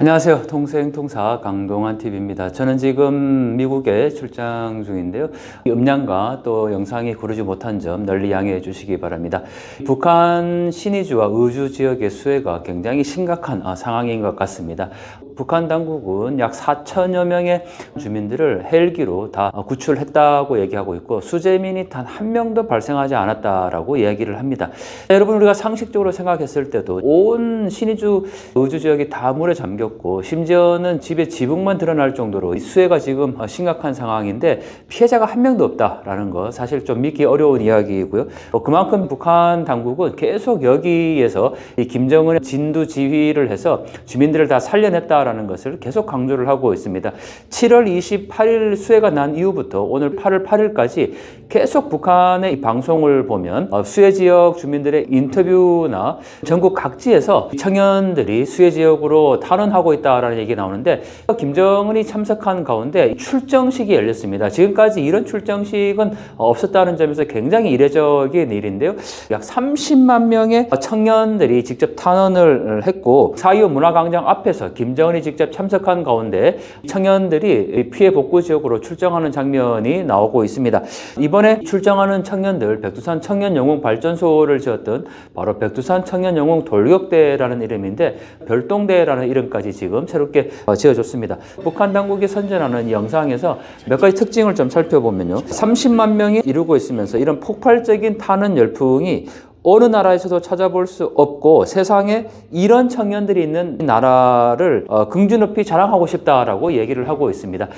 안녕하세요. 통생통사 강동환 TV입니다. 저는 지금 미국에 출장 중인데요. 음량과 또 영상이 고르지 못한 점 널리 양해해 주시기 바랍니다. 북한 신의주와 의주 지역의 수해가 굉장히 심각한 상황인 것 같습니다. 북한 당국은 약 4천여 명의 주민들을 헬기로 다 구출했다고 얘기하고 있고 수재민이 단 한 명도 발생하지 않았다라고 이야기를 합니다. 여러분, 우리가 상식적으로 생각했을 때도 온 신의주 의주 지역이 다 물에 잠겼고 심지어는 집에 지붕만 드러날 정도로 수해가 지금 심각한 상황인데 피해자가 한 명도 없다라는 거 사실 좀 믿기 어려운 이야기이고요. 그만큼 북한 당국은 계속 여기에서 이 김정은의 진두지휘를 해서 주민들을 다 살려냈다라는 것을 계속 강조를 하고 있습니다. 7월 28일 수해가 난 이후부터 오늘 8월 8일까지 계속 북한의 이 방송을 보면 수해 지역 주민들의 인터뷰나 전국 각지에서 청년들이 수해 지역으로 탈원하고 있다라는 얘기가 나오는데 김정은이 참석한 가운데 출정식이 열렸습니다. 지금까지 이런 출정식은 없었다는 점에서 굉장히 이례적인 일인데요. 약 30만 명의 청년들이 직접 탄원을 했고 4.25 문화광장 앞에서 김정은이 직접 참석한 가운데 청년들이 피해 복구 지역으로 출정하는 장면이 나오고 있습니다. 이번에 출정하는 청년들, 백두산 청년영웅발전소를 지었던 바로 백두산 청년영웅 돌격대라는 이름인데 별동대라는 이름까지 지금 새롭게 지어줬습니다. 북한 당국이 선전하는 이 영상에서 몇 가지 특징을 좀 살펴보면요. 30만 명이 이루고 있으면서 이런 폭발적인 탄원 열풍이 어느 나라에서도 찾아볼 수 없고 세상에 이런 청년들이 있는 나라를 긍지 높이 자랑하고 싶다라고 얘기를 하고 있습니다.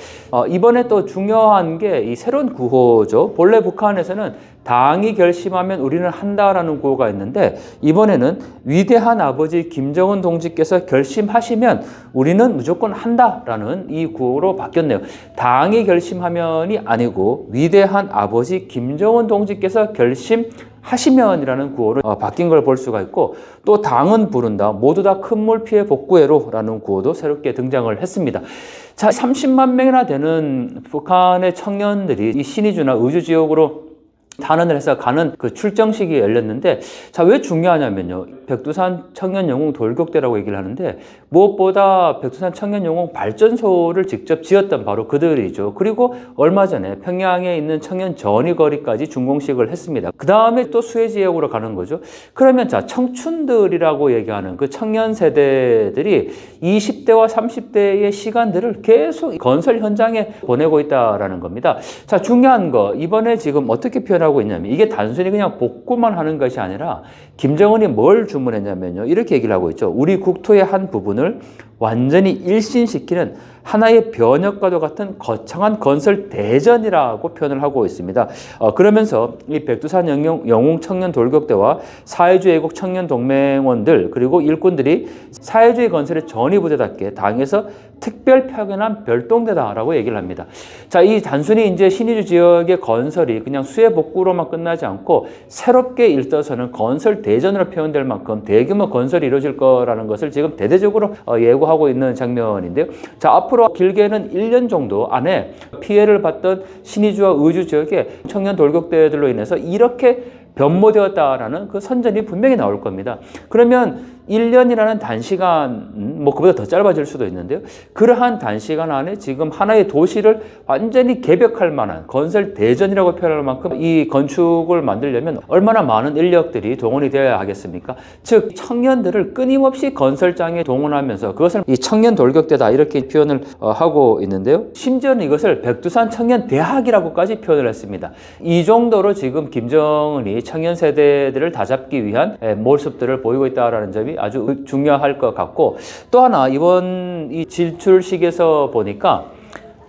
이번에 또 중요한 게 이 새로운 구호죠. 본래 북한에서는 당이 결심하면 우리는 한다라는 구호가 있는데 이번에는 위대한 아버지 김정은 동지께서 결심하시면 우리는 무조건 한다라는 이 구호로 바뀌었네요. 당이 결심하면이 아니고 위대한 아버지 김정은 동지께서 결심하시면이라는 구호로 바뀐 걸 볼 수가 있고 또 당은 부른다. 모두 다 큰 물 피해 복구해로라는 구호도 새롭게 등장을 했습니다. 자, 30만 명이나 되는 북한의 청년들이 이 신의주나 의주 지역으로 탄원을 해서 가는 그 출정식이 열렸는데 자, 왜 중요하냐면요. 백두산 청년영웅 돌격대라고 얘기를 하는데 무엇보다 백두산 청년영웅 발전소를 직접 지었던 바로 그들이죠. 그리고 얼마 전에 평양에 있는 청년 전위거리까지 준공식을 했습니다. 그 다음에 또 수해 지역으로 가는 거죠. 그러면 자, 청춘들이라고 얘기하는 그 청년 세대들이 20대와 30대의 시간들을 계속 건설 현장에 보내고 있다라는 겁니다. 자, 중요한 거 이번에 지금 어떻게 표현하고 있냐면 이게 단순히 그냥 복구만 하는 것이 아니라 김정은이 뭘 주문했냐면요. 이렇게 얘기를 하고 있죠. 우리 국토의 한 부분을 완전히 일신시키는 하나의 변혁과도 같은 거창한 건설 대전이라고 표현을 하고 있습니다. 그러면서 이 백두산 영웅 청년 돌격대와 사회주의 애국 청년 동맹원들 그리고 일꾼들이 사회주의 건설의 전위부대답게 당에서 특별 파견한 별동대다라고 얘기를 합니다. 자, 이 단순히 이제 신의주 지역의 건설이 그냥 수해 복구로만 끝나지 않고 새롭게 일떠서는 건설 대전으로 표현될 만큼 대규모 건설이 이루어질 거라는 것을 지금 대대적으로 예고하고 있는 장면인데요. 자, 앞으로 길게는 1년 정도 안에 피해를 봤던 신의주와 의주 지역의 청년 돌격대들로 인해서 이렇게 변모되었다라는 그 선전이 분명히 나올 겁니다. 그러면 1년이라는 단시간, 그보다 더 짧아질 수도 있는데요. 그러한 단시간 안에 지금 하나의 도시를 완전히 개벽할 만한 건설 대전이라고 표현할 만큼 이 건축을 만들려면 얼마나 많은 인력들이 동원이 되어야 하겠습니까? 즉, 청년들을 끊임없이 건설장에 동원하면서 그것을 이 청년 돌격대다 이렇게 표현을 하고 있는데요. 심지어는 이것을 백두산 청년 대학이라고까지 표현을 했습니다. 이 정도로 지금 김정은이 청년 세대들을 다잡기 위한 모습들을 보이고 있다는 점이 아주 중요할 것 같고 또 하나 이번 이 질출식에서 보니까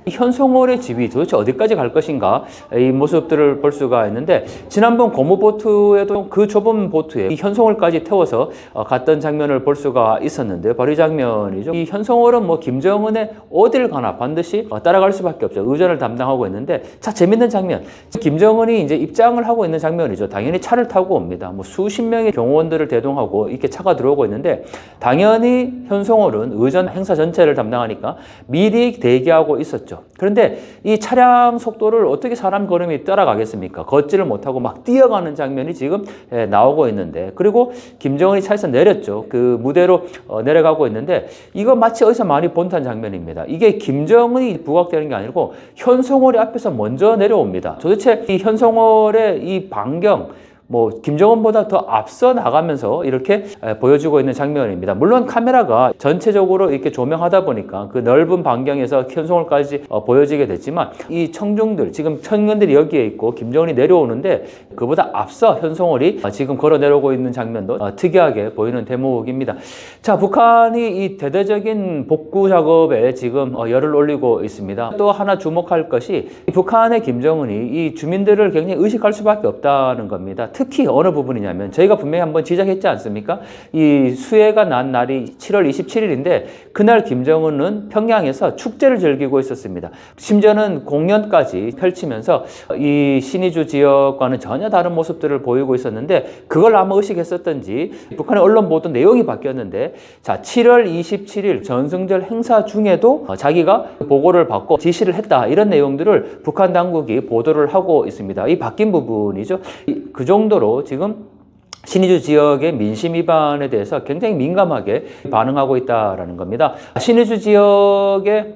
현송월의 집이 도대체 어디까지 갈 것인가 이 모습들을 볼 수가 있는데 지난번 고무보트에도 그 좁은 보트에 이 현송월까지 태워서 갔던 장면을 볼 수가 있었는데 바로 이 장면이죠. 이 현송월은 김정은의 어딜 가나 반드시 따라갈 수밖에 없죠. 의전을 담당하고 있는데 자, 재밌는 장면. 김정은이 이제 입장을 하고 있는 장면이죠. 당연히 차를 타고 옵니다. 수십 명의 경호원들을 대동하고 이렇게 차가 들어오고 있는데 당연히 현송월은 의전 행사 전체를 담당하니까 미리 대기하고 있었죠. 없죠. 그런데 이 차량 속도를 어떻게 사람 걸음이 따라가겠습니까? 걷지를 못하고 막 뛰어가는 장면이 지금 나오고 있는데, 그리고 김정은이 차에서 내렸죠. 그 무대로 내려가고 있는데, 이거 마치 어디서 많이 본 듯한 장면입니다. 이게 김정은이 부각되는 게 아니고 현송월이 앞에서 먼저 내려옵니다. 도대체 이 현송월의 이 반경, 김정은보다 더 앞서 나가면서 이렇게 보여주고 있는 장면입니다. 물론 카메라가 전체적으로 이렇게 조명하다 보니까 그 넓은 반경에서 현송월까지 보여지게 됐지만, 이 청중들, 지금 청년들이 여기에 있고 김정은이 내려오는데 그보다 앞서 현송월이 지금 걸어 내려오고 있는 장면도 특이하게 보이는 대목입니다. 자, 북한이 이 대대적인 복구 작업에 지금 열을 올리고 있습니다. 또 하나 주목할 것이 북한의 김정은이 이 주민들을 굉장히 의식할 수밖에 없다는 겁니다. 특히 어느 부분이냐면, 저희가 분명히 한번 지적했지 않습니까? 이 수해가 난 날이 7월 27일인데 그날 김정은은 평양에서 축제를 즐기고 있었습니다. 심지어는 공연까지 펼치면서 이 신의주 지역과는 전혀 다른 모습들을 보이고 있었는데, 그걸 아마 의식했었던지 북한의 언론 보도 내용이 바뀌었는데, 자, 7월 27일 전승절 행사 중에도 자기가 보고를 받고 지시를 했다, 이런 내용들을 북한 당국이 보도를 하고 있습니다. 이 바뀐 부분이죠. 그 정도로 지금 신의주 지역의 민심 위반에 대해서 굉장히 민감하게 반응하고 있다는 겁니다. 신의주 지역의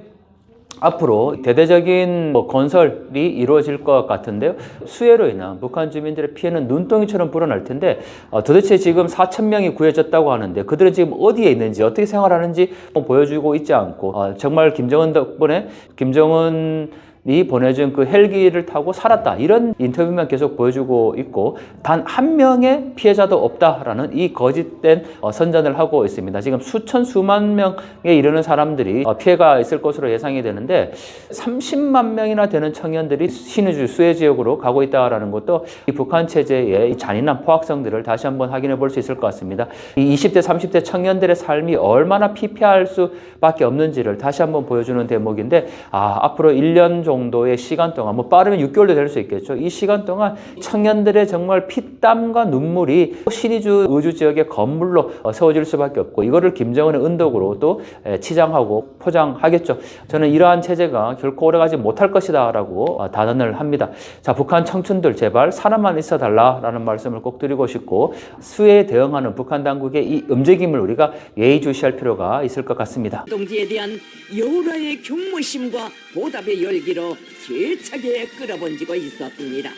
앞으로 대대적인 건설이 이루어질 것 같은데요. 수해로 인한 북한 주민들의 피해는 눈덩이처럼 불어날 텐데, 도대체 지금 4,000명이 구해졌다고 하는데 그들은 지금 어디에 있는지, 어떻게 생활하는지 보여주고 있지 않고, 정말 김정은 덕분에 김정은이 보내준 그 헬기를 타고 살았다, 이런 인터뷰만 계속 보여주고 있고 단 한 명의 피해자도 없다라는 이 거짓된 선전을 하고 있습니다. 지금 수만 명에 이르는 사람들이 피해가 있을 것으로 예상이 되는데 30만 명이나 되는 청년들이 신의주 수해 지역으로 가고 있다라는 것도 이 북한 체제의 잔인한 포악성들을 다시 한번 확인해 볼 수 있을 것 같습니다. 이 20대 30대 청년들의 삶이 얼마나 피폐할 수밖에 없는지를 다시 한번 보여주는 대목인데, 앞으로 1년 정도의 시간 동안, 빠르면 6개월도 될 수 있겠죠. 이 시간 동안 청년들의 정말 피땀과 눈물이 신의주 의주 지역의 건물로 세워질 수밖에 없고, 이거를 김정은의 은덕으로 또 치장하고 포장하겠죠. 저는 이러한 체제가 결코 오래가지 못할 것이다 라고 단언을 합니다. 자, 북한 청춘들 제발 살아만 있어 달라라는 말씀을 꼭 드리고 싶고, 수해에 대응하는 북한 당국의 이 움직임을 우리가 예의주시할 필요가 있을 것 같습니다. 동지에 대한 여호라의 경무심과 보답의 열기로 세차게 끌어번지고 있었습니다.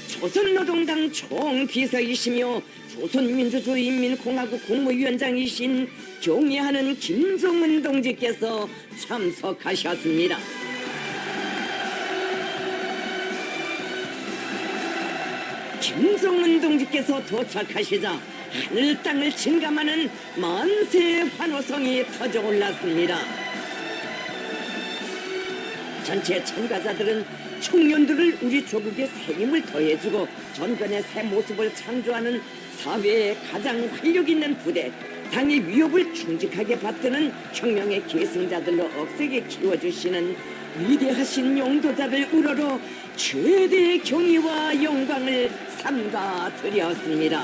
조선노동당 총비서이시며 조선민주주의인민공화국 국무위원장이신 경애하는 김정은 동지께서 참석하셨습니다. 김정은 동지께서 도착하시자 하늘 땅을 진감하는 만세 환호성이 터져올랐습니다. 전체 참가자들은 청년들을 우리 조국의 새 힘을 더해주고 전변의 새 모습을 창조하는 사회의 가장 활력 있는 부대, 당의 위협을 충직하게 받드는 혁명의 계승자들로 억세게 키워주시는 위대하신 용도자를 우러러 최대의 경의와 영광을 삼가 드렸습니다.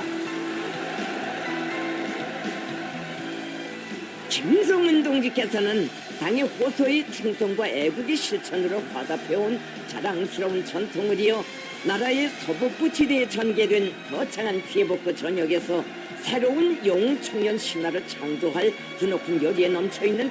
김정은 동지께서는 당의 호소의 충성과 애국의 실천으로 화답해온 자랑스러운 전통을 이어 나라의 서북부 지대에 전개된 거창한 피해복구 전역에서 새로운 영웅 청년 신화를 창조할 드높은 열의에 넘쳐있는